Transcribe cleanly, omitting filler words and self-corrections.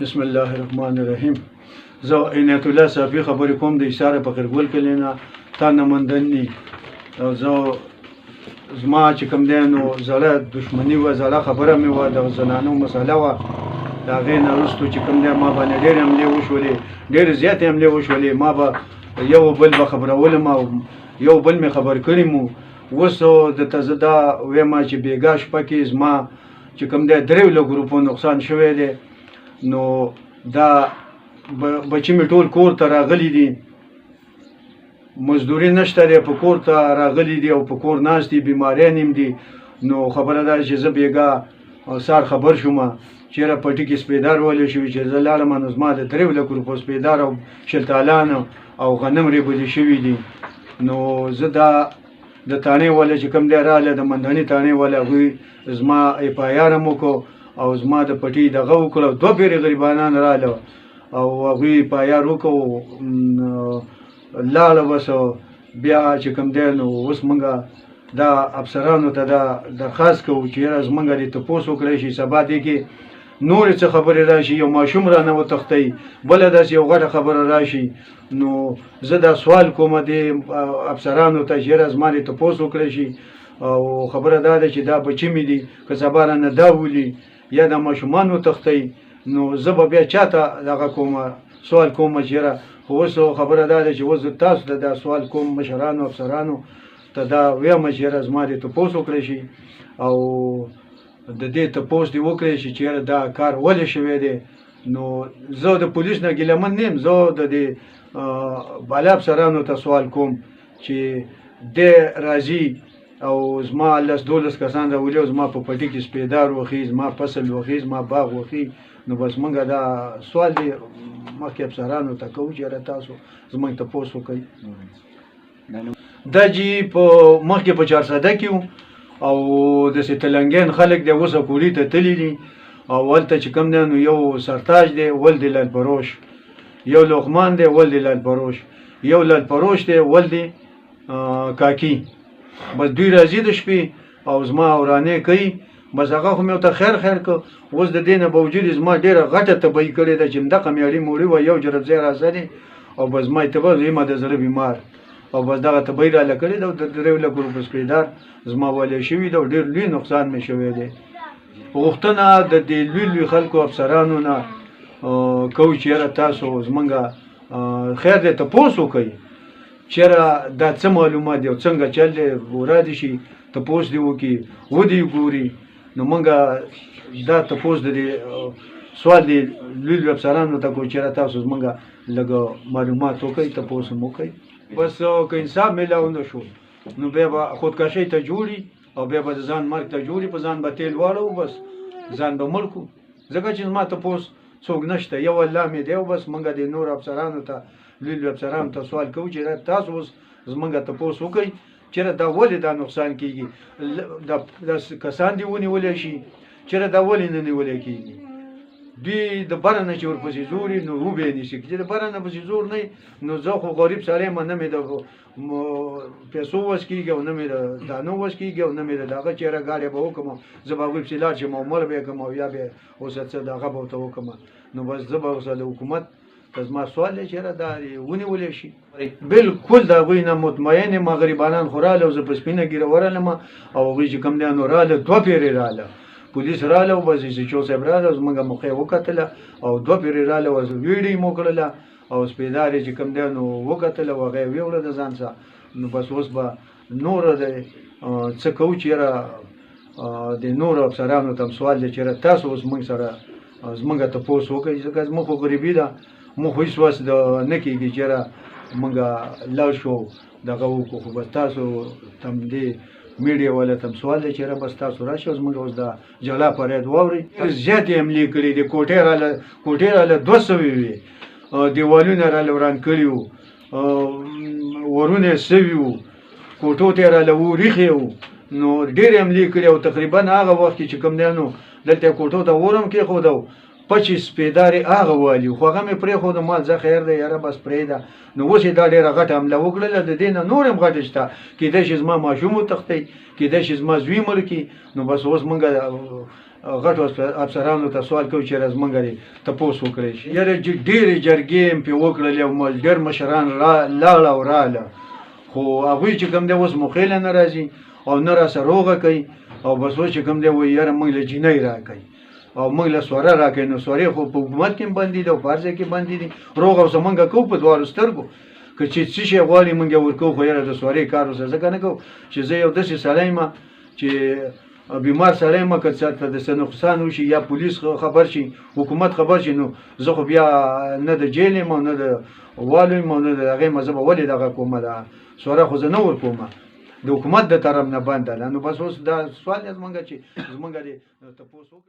بسم الله الرحمن الرحیم. زه عنایت الله صافي خبرې کوم د ایساره فقیرګل کلي نه تا نه مندني. او زه زما چې کوم دی نو زړه دښمني وه، زړه خبره مې وه، د زنانو مسله وه. د هغې نه وروستو چې کوم دی ما باندې ډېرې حملې وشولې، ډېرې زیاتې حملې وشولې. ما به یو بل به خبرولم او یو بل مې خبر کړي مو. اوس درته زه دا وایم چې بېګا شپه کې زما چې کوم دی 3 ګروپو نقصان شوی دی. نو دا بچی مې ټول کور ته راغلي دي، مزدوري نشته دی، په کور ته راغلي دي او په کور ناست دي، بیماریان هم دي. نو خبره ده چې زه بېګا سار خبر شوم چېرې پټي کې سپېدار ولی شوي، چې زه لاړم نو زما د 3 لکو روپو سپېدار او شلتالان او غنم ریبلي شوي دي. نو زه دا د تانې والا چې کوم دی راغله، د مندهني تانې والا، هغوی زما FIR هم وکړو او زما د پټي دغه وکړو. 2 پیرې غریبانان راغله او هغوی FIR وکړو، لاړه. بس بیا چې کوم دی نو اوس موږ دا افسرانو ته دا درخواست کوو چې یاره زموږ دې تپوس وکړی شي، سبا دې کې نورې څه خبرې راشي، یو ماشوم رانه وتښتی، بله داسې یو غټه خبره راشي. نو زه دا سوال کوم دې افسرانو ته چې یاره زما دې تپوس وکړی شي. او خبره دا ده چې دا بچي مې دي، که سبا رانه دا ولي یا د ماشومان وتښتی، نو زه به بیا چاته دغه کوم سوال کوم چې یاره. خو اوس خبره دا ده چې اوس تاسو ته دا سوال کوم، مشرانو افسرانو ته دا وایم چې یاره زما دې تپوس وکړی شي او د دې تپوس دې وکړی شي چې یاره دا کار ولې شوی دی. نو زه د پولیس نه ګیلمن نه یم، زه د دې بالا افسرانو ته سوال کوم چې دی راځي او زما 10-12 کسان راولي او زما په پټي کې سپېدار وخي، زما فصل وخي، زما باغ وخي. نو بس موږ دا سوال دی مخکې افسرانو ته کوو چې یاره تاسو زموږ تپوس وکړئ. دا جی په مخکې په 400 کې وو او داسې تلنګین خلک دی اوس کوري ته تللي دي. او هلته چې کوم دی نو یو سرتاج دی ولد لال فروش، یو لقمان دی ولد لال فروش، یو لال فروش دی ولد کاکی. بس دوی راځي د شپې او زما ورانې کوي. بس هغه خو مې ورته خیر که. اوس د دې نه باوجود زما ډېره غټه تبعي کړې ده چې همدغه میاړي موړي وه، یو جرب ځای راسره او بس ما تبه یم د زړه بیمار او بس دغه تبعي راله کړې ده. د 3 لکو روپو سپېدار زما والی شوي ده او ډېر لوی نقصان مې شوی دی. غوښتنه د دې لوی خلکو افسرانو نه کوو چې یاره تاسو زمونږ خیر دی تپوس وکړئ چې یاره دا څه معلومات دی او څنګه چل دی، ورا دې شي تپوس دې وکړي، ودې ګوري. نو موږ دا تپوس د دې سوال دی لوی افسرانو ته کوو چې یاره تاسو زمونږ لږ معلومات وکړئ، تپوس هم وکړئ. بس که انصاف میلاو نه شو نو بیا به خودکشۍ ته جوړي او بیا به د ځان مرګ ته جوړي، په ځان به تیل واړو، بس ځان به مړ کړو. ځکه چې زما تپوس څوک نشته، یو الله مې دی. او بس موږ د نور افسرانو ته لوی افسرانو ته سوال کوو چې تاسو اوس زموږ تپوس وکړئ چېرې دا ولې دا نقصان کېږي، دا کسان دې ونیولی شي، چېرې دا ولې نه نیولی کېږي. دوی د بره نه چې ورپسې زوري نو وبې نیسي، چې د بره نه پسې زور نه نو زه خو غریب سړی یم، نه مې د پیسو وس کېږي او نه مې د دانو وس کېږي او نه مې د دغه چېرې ګاډی به وکړم، زه به هغوی پسې لاړ شم او مړ به یې کړم او یا به اوس څه دغه به ورته وکړم. نو بس زه به اوس د حکومت ته زما سوال دی چې یاره دا ونیولی شي. بلکل د هغوی نه مطمئن یم. غریبانان خو راغله او زه په سپینه ګیره ورغلم او هغوی چې کوم دی نو راغله، 2 پیرې راغله، پولیس راغله او بس SHO صاحب راغله، زموږ موقع وکتله او 2 پیرې راغله او ویډیو یې مو کړله او سپېدار یې چې کوم دی نو وکتله او هغه یې ویوړه د ځان څخه. نو بس اوس به نوره د څه کوو چې یاره د نورو افسرانو ته هم سوال دی چې یاره تاسو اوس موږ سره زموږ تپوس وکړئ. ځکه زموږ خو غریبي ده، موږ خو هېڅ وس نه کېږي چې یاره موږ لاړ شو دغه وکړو. خو بس تاسو ته هم دې میډیا والا ته هم سوال دی چې یاره بس تاسو راشئ زموږ اوس د جلا فریاد واورئ. زیاتې حملې کړي دي، کوټې راله 200 وې، دیوالونه راله وران کړي وو، ورونه یې سوي وو، کوټو ته یې راله وریښې وو. نو ډېرې حملې کړي او تقریبا هغه وخت کې چې کوم دی نو دلته کوټو ته ور هم کېښود او 25 سپېدار یې هغه والي، خو هغه مې پرېښود. ما ځه خیر دی یاره بس پرېږده. نو اوس یې دا ډېره غټه حمله وکړله، د دې نه نور هم غټې شته، کېدای شي زما ماشوم وتښتی، کېدای شي زما زوی مړ کړي. نو بس اوس موږ غټو افسرانو ته سوال کوو چې زمونږ لري تپوس وکړی شي. یاره ډېرې جرګې مې پرې وکړلې او ډېر مشران لاړه او راله، خو هغوی چې کوم دی اوس مخیله نه راځي او نه راسره روغه کوي او بس اوس چې کوم دی وایي یاره موږ له جینۍ راکوي او موږ له سوره راکوي. نو سورې خو په حکومت کې هم بندي دي او په هر ځای کې بندي دي. روغ او زمونږ کوو په دواړو سترګو، که چې څه شی غواړي موږ یې ورکوو، خو یاره د سورې کار ورسره ځکه نه کوو چې زه یو داسې سړی یم چې بیمار سړی یم، که چاته د څه نقصان وشي یا پولیس خبر شي، حکومت خبر شي، نو زه خو بیا نه د جیل یم او نه د والو یم او نه د هغې مزه به ولې دغه کومه ده سوره خو زه نه ورکوم د حکومت د طرف نه بنده ده. نو بس اوس دا سوال یې زمونږ چې زمونږ د تپوس وکړي.